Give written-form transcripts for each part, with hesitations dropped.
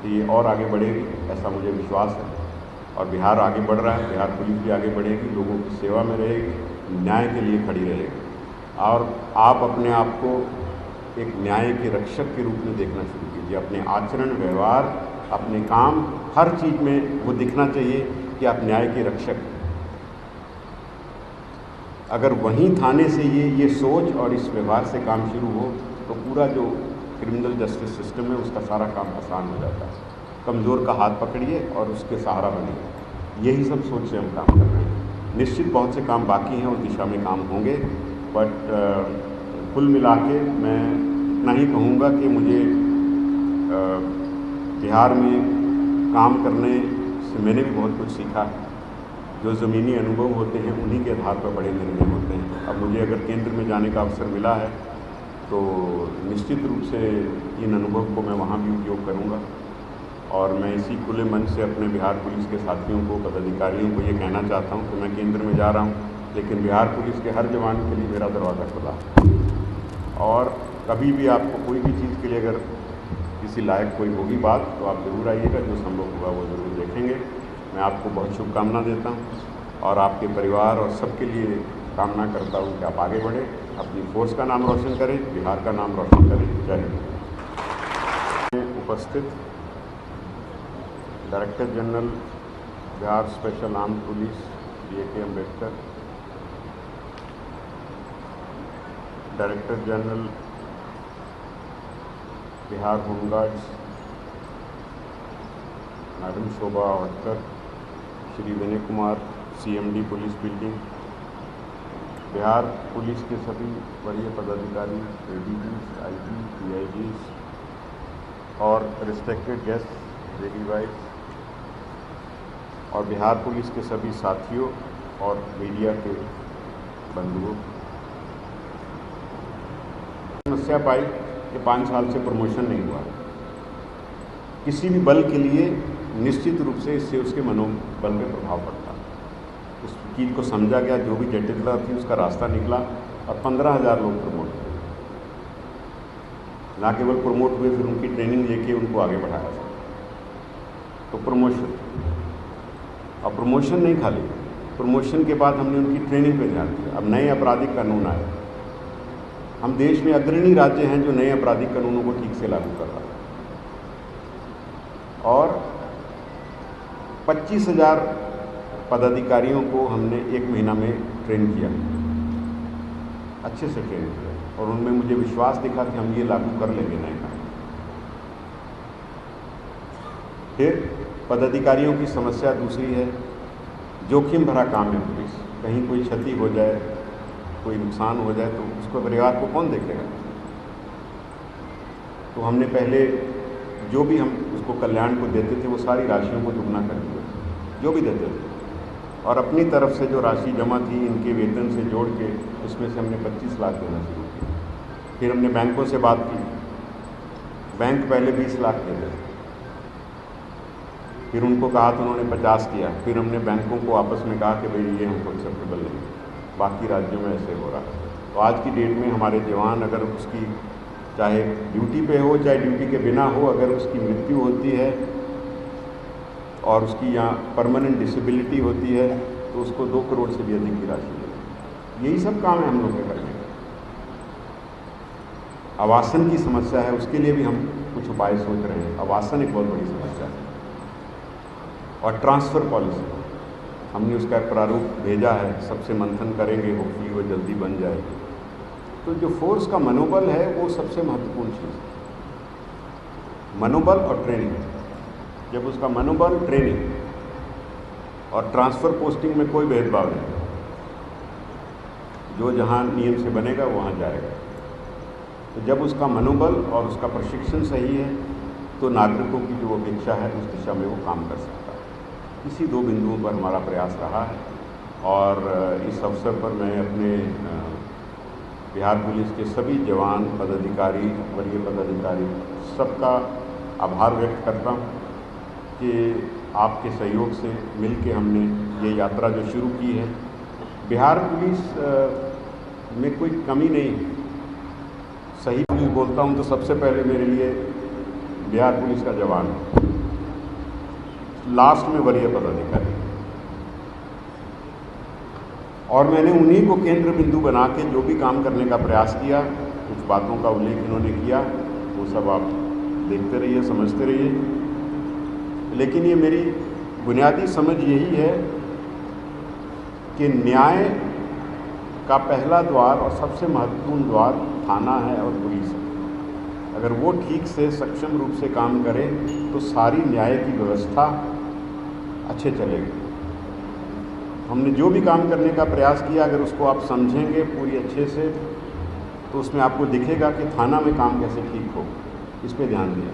तो ये और आगे बढ़ेगी, ऐसा मुझे विश्वास है। और बिहार आगे बढ़ रहा है, बिहार पुलिस भी आगे बढ़ेगी, लोगों की सेवा में रहेगी, न्याय के लिए खड़ी रहेगी। और आप अपने आप को एक न्याय के रक्षक के रूप में देखना शुरू कीजिए। अपने आचरण, व्यवहार, अपने काम, हर चीज़ में वो दिखना चाहिए कि आप न्याय के रक्षक हैं। अगर वहीं थाने से ये सोच और इस व्यवहार से काम शुरू हो तो पूरा जो क्रिमिनल जस्टिस सिस्टम है उसका सारा काम आसान हो जाता है। कमज़ोर का हाथ पकड़िए और उसके सहारा बनिए, यही सब सोच से हम काम कर रहे हैं। निश्चित बहुत से काम बाकी हैं, उस दिशा में काम होंगे, बट कुल मिला के मैं इतना ही कहूँगा कि मुझे बिहार में काम करने से मैंने भी बहुत कुछ सीखा है। जो ज़मीनी अनुभव होते हैं उन्हीं के आधार पर बड़े निर्णय होते हैं। अब मुझे अगर केंद्र में जाने का अवसर मिला है तो निश्चित रूप से इन अनुभव को मैं वहाँ भी उपयोग करूँगा। और मैं इसी खुले मन से अपने बिहार पुलिस के साथियों को, पदाधिकारियों को ये कहना चाहता हूँ कि मैं केंद्र में जा रहा हूँ, लेकिन बिहार पुलिस के हर जवान के लिए मेरा दरवाज़ा खुला है। और कभी भी आपको कोई भी चीज़ के लिए अगर किसी लायक कोई होगी बात तो आप ज़रूर आइएगा, जो संभव होगा वो ज़रूर देखेंगे। मैं आपको बहुत शुभकामना देता हूँ और आपके परिवार और सबके लिए कामना करता हूँ कि आप आगे बढ़ें, अपनी फोर्स का नाम रोशन करें, बिहार का नाम रोशन करें। जय हिंद। उपस्थित director general Bihar special armed police B.A.K. Ambedkar, director general Bihar home guards madam Shobha Ahotkar, Shri Vinay Kumar CMD police building, Bihar police के सभी वरीय पदाधिकारी, ADGs, IG, PIGs और रिस्पेक्टेड गेस्ट, लेडी वाइफ, और बिहार पुलिस के सभी साथियों और मीडिया के बंधुओं। समस्या पाई कि 5 साल से प्रमोशन नहीं हुआ। किसी भी बल के लिए निश्चित रूप से इससे उसके मनोबल में प्रभाव पड़ता है। उस चीज़ को समझा गया, जो भी जटिलता थी उसका रास्ता निकला और 15,000 लोग प्रमोट हुए। ना केवल प्रमोट हुए, फिर उनकी ट्रेनिंग लेके उनको आगे बढ़ाया था। तो प्रमोशन, अब प्रमोशन नहीं खाली, प्रमोशन के बाद हमने उनकी ट्रेनिंग पे ध्यान दिया। अब नए आपराधिक कानून आए, हम देश में अग्रणी राज्य हैं जो नए आपराधिक कानूनों को ठीक से लागू कर रहा है। और 25,000 पदाधिकारियों को हमने 1 महीना में ट्रेन किया, अच्छे से ट्रेन किया, और उनमें मुझे विश्वास दिखा कि हम ये लागू कर लेंगे नए कानून। फिर पदाधिकारियों की समस्या दूसरी है, जोखिम भरा काम है पुलिस। कहीं कोई क्षति हो जाए, कोई नुकसान हो जाए तो उसको परिवार को कौन देखेगा। तो हमने पहले जो भी हम उसको कल्याण को देते थे वो सारी राशियों को दुगना कर दिया, जो भी देते थे, और अपनी तरफ से जो राशि जमा थी इनके वेतन से जोड़ के उसमें से हमने 25 लाख देना शुरू किया। फिर हमने बैंकों से बात की, बैंक पहले 20 लाख देते थे, फिर उनको कहा तो उन्होंने 50 किया। फिर हमने बैंकों को आपस में कहा कि भाई ये हमको एक्सेप्टेबल नहीं, बाकी राज्यों में ऐसे हो रहा है। तो आज की डेट में हमारे जवान, अगर उसकी चाहे ड्यूटी पे हो चाहे ड्यूटी के बिना हो, अगर उसकी मृत्यु होती है और उसकी यहाँ परमानेंट डिसेबिलिटी होती है तो उसको 2 करोड़ से भी अधिक की राशि मिलेगी। यही सब काम है हम लोग के करने का। आवासन की समस्या है, उसके लिए भी हम कुछ उपाय सोच रहे हैं। आवासन एक बहुत बड़ी समस्या है। और ट्रांसफ़र पॉलिसी, हमने उसका एक प्रारूप भेजा है, सबसे मंथन करेंगे, होपफुली वो जल्दी बन जाएगी। तो जो फोर्स का मनोबल है वो सबसे महत्वपूर्ण चीज़ है। मनोबल और ट्रेनिंग, जब उसका मनोबल, ट्रेनिंग और ट्रांसफ़र पोस्टिंग में कोई भेदभाव नहीं, जो जहाँ नियम से बनेगा वहाँ जाएगा। तो जब उसका मनोबल और उसका प्रशिक्षण सही है तो नागरिकों की जो अपेक्षा है उस दिशा में वो काम कर सकता है। इसी 2 बिंदुओं पर हमारा प्रयास रहा है। और इस अवसर पर मैं अपने बिहार पुलिस के सभी जवान, पदाधिकारी, वरीय पदाधिकारी, सबका आभार व्यक्त करता हूँ कि आपके सहयोग से मिलके हमने ये यात्रा जो शुरू की है। बिहार पुलिस में कोई कमी नहीं, सही बोलता हूँ तो सबसे पहले मेरे लिए बिहार पुलिस का जवान है। लास्ट में वरीय पदाधिकारी। और मैंने उन्हीं को केंद्र बिंदु बना के जो भी काम करने का प्रयास किया, कुछ बातों का उल्लेख इन्होंने किया, वो सब आप देखते रहिए, समझते रहिए। लेकिन ये मेरी बुनियादी समझ यही है कि न्याय का पहला द्वार और सबसे महत्वपूर्ण द्वार थाना है और पुलिस है। अगर वो ठीक से सक्षम रूप से काम करे तो सारी न्याय की व्यवस्था अच्छे चलेगी। हमने जो भी काम करने का प्रयास किया, अगर उसको आप समझेंगे पूरी अच्छे से, तो उसमें आपको दिखेगा कि थाना में काम कैसे ठीक हो, इस पे ध्यान दिया।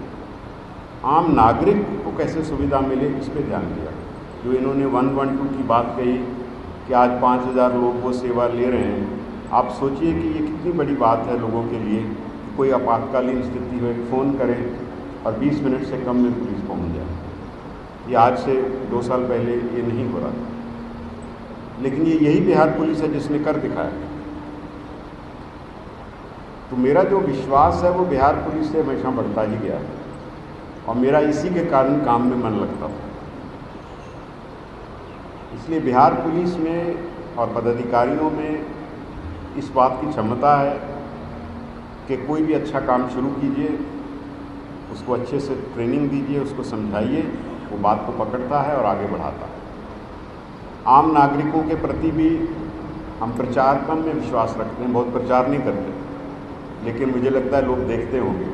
आम नागरिक को कैसे सुविधा मिले, इस पे ध्यान दिया। जो इन्होंने 112 की बात कही कि आज 5000 लोग वो सेवा ले रहे हैं, आप सोचिए कि ये कितनी बड़ी बात है लोगों के लिए कि कोई आपातकालीन स्थिति में फ़ोन करें और 20 मिनट से कम में पुलिस पहुंच जाए। ये आज से 2 साल पहले ये नहीं हो रहा था, लेकिन ये यही बिहार पुलिस है जिसने कर दिखाया। तो मेरा जो विश्वास है वो बिहार पुलिस से हमेशा बढ़ता ही गया है और मेरा इसी के कारण काम में मन लगता था। इसलिए बिहार पुलिस में और पदाधिकारियों में इस बात की क्षमता है कि कोई भी अच्छा काम शुरू कीजिए, उसको अच्छे से ट्रेनिंग दीजिए, उसको समझाइए, वो बात को पकड़ता है और आगे बढ़ाता है। आम नागरिकों के प्रति भी हम प्रचार कम में विश्वास रखते हैं, बहुत प्रचार नहीं करते, लेकिन मुझे लगता है लोग देखते होंगे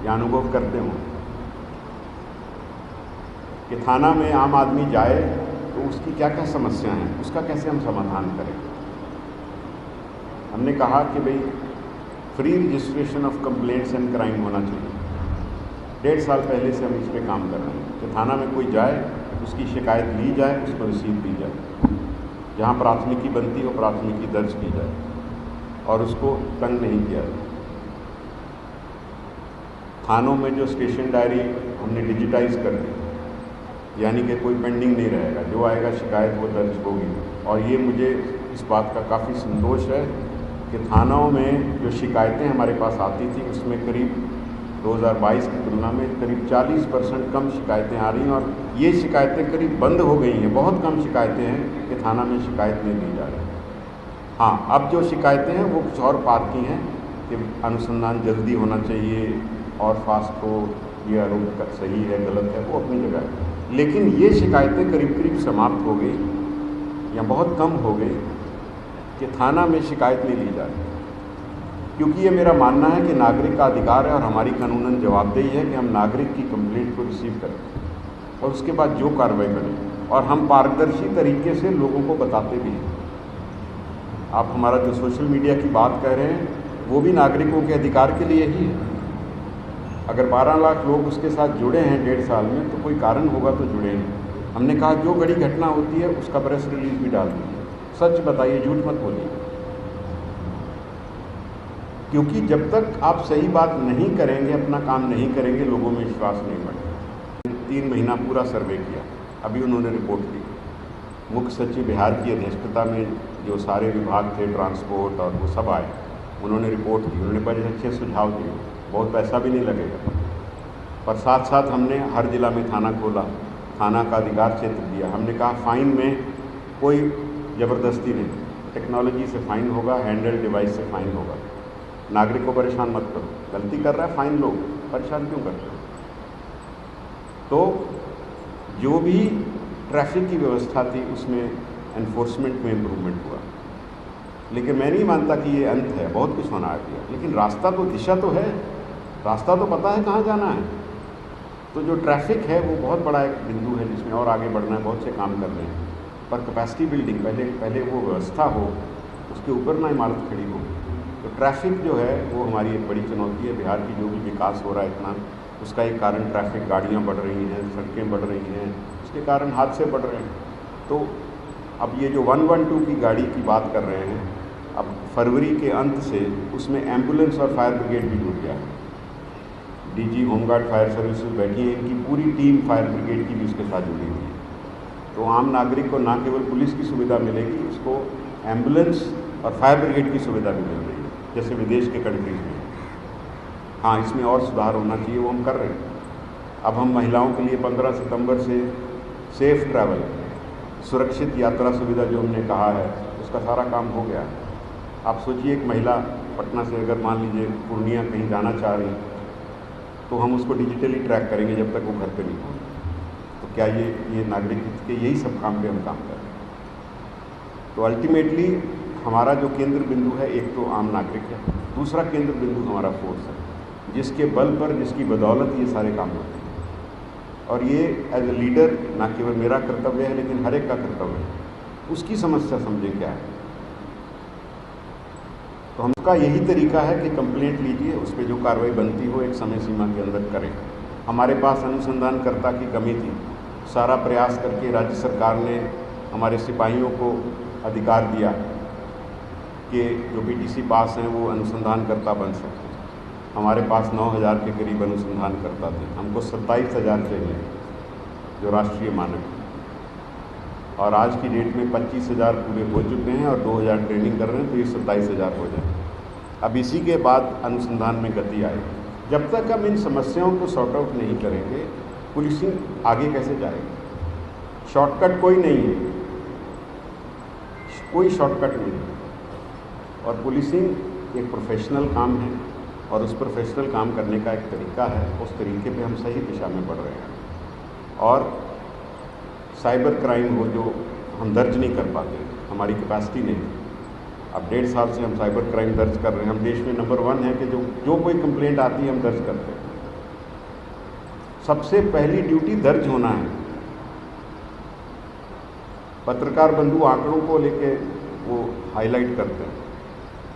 या अनुभव करते होंगे कि थाना में आम आदमी जाए तो उसकी क्या क्या समस्या हैं, उसका कैसे हम समाधान करें। हमने कहा कि भाई free registration of complaints and crime होना चाहिए। 1.5 साल पहले से हम इस पर काम कर रहे हैं कि थाना में कोई जाए, उसकी शिकायत ली जाए, उसको रिसीव दी जाए, जहाँ प्राथमिकी बनती हो प्राथमिकी दर्ज की जाए और उसको तंग नहीं किया जाए। थानों में जो स्टेशन डायरी हमने डिजिटाइज कर दी, यानी कि कोई पेंडिंग नहीं रहेगा, जो आएगा शिकायत वो दर्ज होगी। और ये मुझे इस बात का काफ़ी संतोष है कि थानों में जो शिकायतें हमारे पास आती थी उसमें करीब 2022 की तुलना में करीब 40% कम शिकायतें आ रही हैं और ये शिकायतें करीब बंद हो गई हैं। बहुत कम शिकायतें हैं कि थाना में शिकायत नहीं दी जा रही। हाँ, अब जो शिकायतें हैं वो कुछ और पार की हैं कि अनुसंधान जल्दी होना चाहिए और फास्ट हो, ये आरोप सही है गलत है, वो अपनी जगह है। लेकिन ये शिकायतें करीब करीब समाप्त हो गई या बहुत कम हो गई कि थाना में शिकायत नहीं ली जा रही, क्योंकि ये मेरा मानना है कि नागरिक का अधिकार है और हमारी कानूनन जवाबदेही है कि हम नागरिक की कंप्लेंट को रिसीव करें और उसके बाद जो कार्रवाई करें, और हम पारदर्शी तरीके से लोगों को बताते भी हैं। आप हमारा जो सोशल मीडिया की बात कह रहे हैं वो भी नागरिकों के अधिकार के लिए ही है। अगर 12 लाख लोग उसके साथ जुड़े हैं 1.5 साल में तो कोई कारण होगा तो जुड़े हैं। हमने कहा जो बड़ी घटना होती है उसका प्रेस रिलीज भी डाल दीजिए, सच बताइए, झूठ मत बोलिए, क्योंकि जब तक आप सही बात नहीं करेंगे, अपना काम नहीं करेंगे, लोगों में विश्वास नहीं बढ़ेगा। 3 महीना पूरा सर्वे किया, अभी उन्होंने रिपोर्ट दी। मुख्य सचिव बिहार की अध्यक्षता में जो सारे विभाग थे, ट्रांसपोर्ट और वो सब आए, उन्होंने रिपोर्ट दी, उन्होंने बड़े अच्छे सुझाव दिए। बहुत पैसा भी नहीं लगेगा, पर साथ साथ हमने हर जिला में थाना खोला, थाना का अधिकार क्षेत्र दिया। हमने कहा फाइन में कोई ज़बरदस्ती नहीं, टेक्नोलॉजी से फ़ाइन होगा, हैंडल डिवाइस से फ़ाइन होगा। नागरिक को परेशान मत करो, गलती कर रहा है फ़ाइन लो, परेशान क्यों करते हो। तो जो भी ट्रैफिक की व्यवस्था थी उसमें एनफोर्समेंट में इम्प्रूवमेंट हुआ, लेकिन मैं नहीं मानता कि ये अंत है, बहुत कुछ होना है, लेकिन रास्ता तो, दिशा तो है, रास्ता तो पता है कहाँ जाना है। तो जो ट्रैफिक है वो बहुत बड़ा एक बिंदु है जिसमें और आगे बढ़ना है, बहुत से काम करने हैं, पर कैपेसिटी बिल्डिंग पहले वो व्यवस्था हो, उसके ऊपर ना इमारत खड़ी हो। तो ट्रैफिक जो है वो हमारी एक बड़ी चुनौती है। बिहार की जो भी विकास हो रहा है इतना, उसका एक कारण ट्रैफिक, गाड़ियाँ बढ़ रही हैं, सड़कें बढ़ रही हैं, उसके कारण हादसे बढ़ रहे हैं। तो अब ये जो 112 की गाड़ी की बात कर रहे हैं, अब फरवरी के अंत से उसमें एम्बुलेंस और फायर ब्रिगेड भी जुड़ गया है। डीजी होमगार्ड फायर सर्विसेज बैठी है, इनकी पूरी टीम फायर ब्रिगेड की भी उसके साथ जुड़ी हुई है। तो आम नागरिक को ना केवल पुलिस की सुविधा मिलेगी, उसको एम्बुलेंस और फायर ब्रिगेड की सुविधा भी मिल रही है, जैसे विदेश के कंट्रीज़ में। हाँ, इसमें और सुधार होना चाहिए, वो हम कर रहे हैं। अब हम महिलाओं के लिए 15 सितंबर से सेफ ट्रैवल, सुरक्षित यात्रा सुविधा जो हमने कहा है उसका सारा काम हो गया है। आप सोचिए एक महिला पटना से अगर मान लीजिए पूर्णिया कहीं जाना चाह रही तो हम उसको डिजिटली ट्रैक करेंगे जब तक वो घर पे नहीं पहुँचे। तो क्या ये नागरिक हित के यही सब काम पे हम काम कर रहे हैं। तो अल्टीमेटली हमारा जो केंद्र बिंदु है, एक तो आम नागरिक है, दूसरा केंद्र बिंदु हमारा फोर्स है, जिसके बल पर, जिसकी बदौलत ये सारे काम होते हैं। और ये एज ए लीडर ना केवल मेरा कर्तव्य है लेकिन हर एक का कर्तव्य है। उसकी समस्या समझे क्या है, तो हमका यही तरीका है कि कंप्लेंट लीजिए, उस पर जो कार्रवाई बनती हो एक समय सीमा के अंदर करें। हमारे पास अनुसंधानकर्ता की कमी थी, सारा प्रयास करके राज्य सरकार ने हमारे सिपाहियों को अधिकार दिया कि जो पीटीसी पास हैं वो अनुसंधानकर्ता बन सकते हैं। हमारे पास 9,000 के करीब अनुसंधानकर्ता थे, हमको 27,000 चाहिए जो राष्ट्रीय मानक है। और आज की डेट में 25,000 पूरे हो चुके हैं और 2,000 ट्रेनिंग कर रहे हैं, तो ये 27,000 हो जाए। अब इसी के बाद अनुसंधान में गति आएगी। जब तक हम इन समस्याओं को सॉर्ट आउट नहीं करेंगे, पुलिसिंग आगे कैसे जाएगी। शॉर्टकट कोई नहीं है, कोई शॉर्टकट नहीं है। और पुलिसिंग एक प्रोफेशनल काम है और उस प्रोफेशनल काम करने का एक तरीका है, उस तरीके पे हम सही दिशा में बढ़ रहे हैं। और साइबर क्राइम हो जो हम दर्ज नहीं कर पाते, हमारी कैपेसिटी नहीं। अब 1.5 साल से हम साइबर क्राइम दर्ज कर रहे हैं। हम देश में नंबर 1 है कि जो कोई कंप्लेंट आती है हम दर्ज करते हैं। सबसे पहली ड्यूटी दर्ज होना है। पत्रकार बंधु आंकड़ों को लेके वो हाईलाइट करते हैं।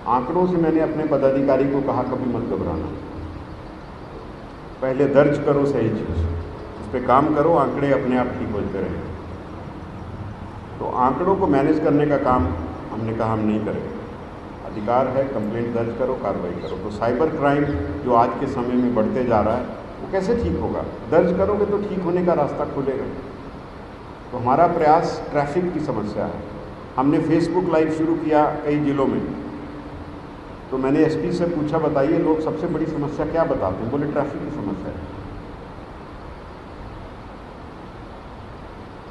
आंकड़ों से मैंने अपने पदाधिकारी को कहा कभी मत घबराना, पहले दर्ज करो सही चीज़, उस पर काम करो, आंकड़े अपने आप ठीक होते रहेंगे। तो आंकड़ों को मैनेज करने का काम हमने कहा हम नहीं करेंगे। अधिकार है, कंप्लेंट दर्ज करो, कार्रवाई करो। तो साइबर क्राइम जो आज के समय में बढ़ते जा रहा है वो कैसे ठीक होगा। दर्ज करोगे तो ठीक होने का रास्ता खुलेगा। तो हमारा प्रयास ट्रैफिक की समस्या है। हमने फेसबुक लाइव शुरू किया कई जिलों में, तो मैंने एसपी से पूछा बताइए लोग सबसे बड़ी समस्या क्या बताते हैं। बोले ट्रैफिक की समस्या है।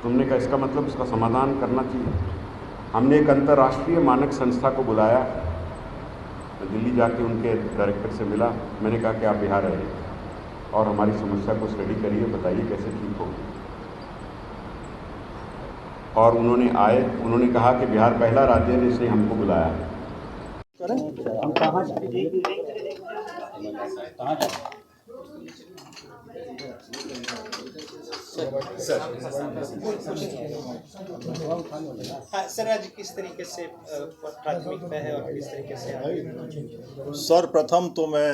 तुमने कहा इसका मतलब इसका समाधान करना चाहिए। हमने एक अंतर्राष्ट्रीय मानक संस्था को बुलाया, दिल्ली जाके उनके डायरेक्टर से मिला। मैंने कहा कि आप बिहार आइए और हमारी समस्या को स्टडी करिए, बताइए कैसे ठीक होगी। और उन्होंने आए, उन्होंने कहा कि बिहार पहला राज्य है जिसने हमको बुलाया है। हम कहाँ जाएं? सर आज किस तरीके से प्राथमिकता है और किस तरीके से आगे? सर प्रथम तो मैं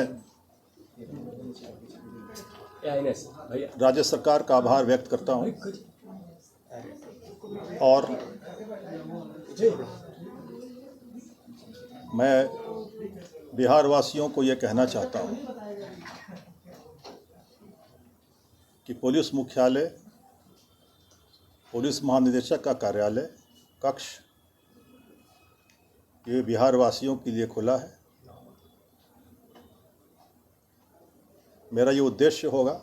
राज्य सरकार का आभार व्यक्त करता हूं और मैं बिहार वासियों को ये कहना चाहता हूं कि पुलिस मुख्यालय, पुलिस महानिदेशक का कार्यालय कक्ष ये बिहार वासियों के लिए खुला है। मेरा ये उद्देश्य होगा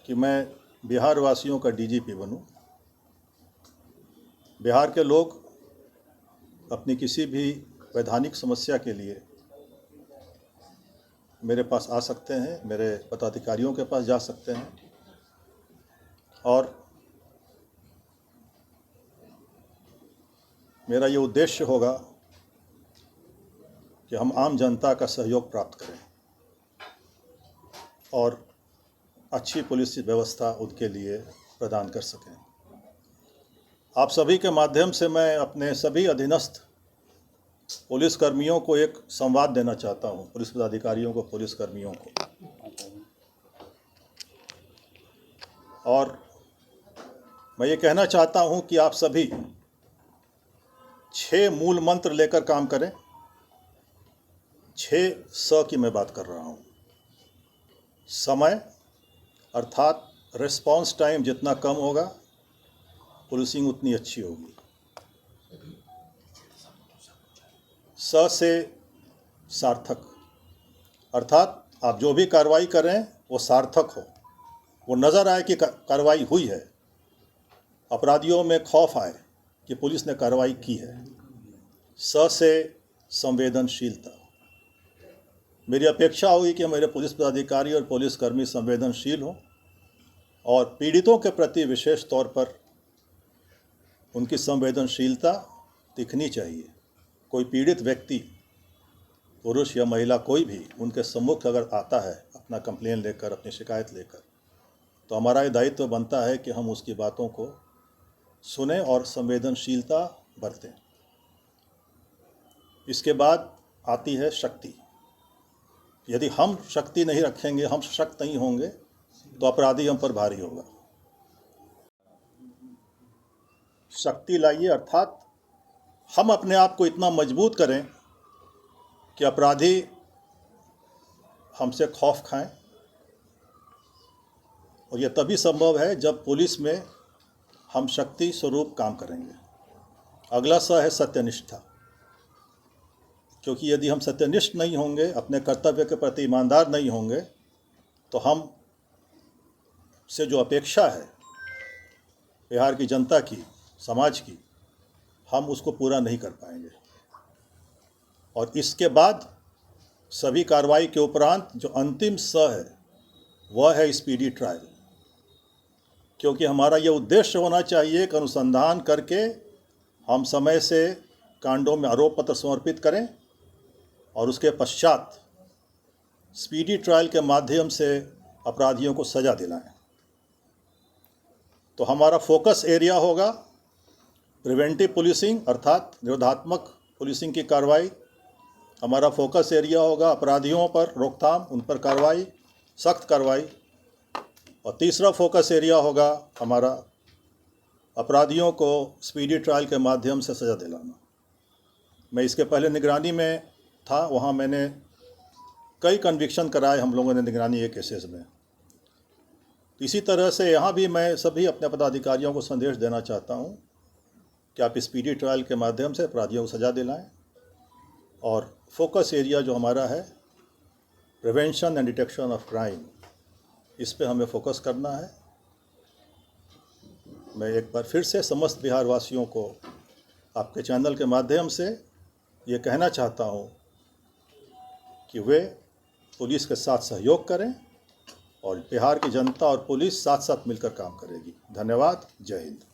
कि मैं बिहार वासियों का डीजीपी बनूं। बिहार के लोग अपनी किसी भी वैधानिक समस्या के लिए मेरे पास आ सकते हैं, मेरे पदाधिकारियों के पास जा सकते हैं और मेरा ये उद्देश्य होगा कि हम आम जनता का सहयोग प्राप्त करें और अच्छी पुलिस व्यवस्था उनके लिए प्रदान कर सकें। आप सभी के माध्यम से मैं अपने सभी अधीनस्थ पुलिस कर्मियों को एक संवाद देना चाहता हूं, पुलिस पदाधिकारियों को, पुलिस कर्मियों को। और मैं ये कहना चाहता हूं कि आप सभी 6 मूल मंत्र लेकर काम करें। 6 स की मैं बात कर रहा हूं। समय अर्थात रिस्पांस टाइम जितना कम होगा पुलिसिंग उतनी अच्छी होगी। स से सार्थक, अर्थात आप जो भी कार्रवाई करें वो सार्थक हो, वो नज़र आए कि कार्रवाई हुई है, अपराधियों में खौफ आए कि पुलिस ने कार्रवाई की है। स से संवेदनशीलता। मेरी अपेक्षा होगी कि मेरे पुलिस पदाधिकारी और पुलिसकर्मी संवेदनशील हों और पीड़ितों के प्रति विशेष तौर पर उनकी संवेदनशीलता दिखनी चाहिए। कोई पीड़ित व्यक्ति, पुरुष या महिला, कोई भी उनके सम्मुख अगर आता है अपना कंप्लेन लेकर, अपनी शिकायत लेकर, तो हमारा ये दायित्व बनता है कि हम उसकी बातों को सुने और संवेदनशीलता बरतें। इसके बाद आती है शक्ति। यदि हम शक्ति नहीं रखेंगे, हम सशक्त नहीं होंगे, तो अपराधी हम पर भारी होगा। शक्ति लाइए अर्थात हम अपने आप को इतना मजबूत करें कि अपराधी हमसे खौफ खाएं, और यह तभी संभव है जब पुलिस में हम शक्ति स्वरूप काम करेंगे। अगला स है सत्यनिष्ठा, क्योंकि यदि हम सत्यनिष्ठ नहीं होंगे, अपने कर्तव्य के प्रति ईमानदार नहीं होंगे, तो हम से जो अपेक्षा है बिहार की जनता की, समाज की, हम उसको पूरा नहीं कर पाएंगे। और इसके बाद सभी कार्रवाई के उपरांत जो अंतिम स है वह है स्पीडी ट्रायल, क्योंकि हमारा ये उद्देश्य होना चाहिए कि अनुसंधान करके हम समय से कांडों में आरोप पत्र समर्पित करें और उसके पश्चात स्पीडी ट्रायल के माध्यम से अपराधियों को सज़ा दिलाएं। तो हमारा फोकस एरिया होगा प्रिवेंटिव पुलिसिंग, अर्थात निरोधात्मक पुलिसिंग की कार्रवाई। हमारा फोकस एरिया होगा अपराधियों पर रोकथाम, उन पर कार्रवाई, सख्त कार्रवाई। और तीसरा फोकस एरिया होगा हमारा अपराधियों को स्पीडी ट्रायल के माध्यम से सज़ा दिलाना। मैं इसके पहले निगरानी में था, वहाँ मैंने कई कन्विक्शन कराए हम लोगों ने निगरानी के केसेस में। इसी तरह से यहाँ भी मैं सभी अपने पदाधिकारियों को संदेश देना चाहता हूँ कि आप स्पीडी ट्रायल के माध्यम से अपराधियों को सज़ा दिलाएं। और फोकस एरिया जो हमारा है prevention and detection of crime, इस पे हमें फोकस करना है। मैं एक बार फिर से समस्त बिहार वासियों को आपके चैनल के माध्यम से ये कहना चाहता हूँ कि वे पुलिस के साथ सहयोग करें और बिहार की जनता और पुलिस साथ साथ मिलकर काम करेगी। धन्यवाद। जय हिंद।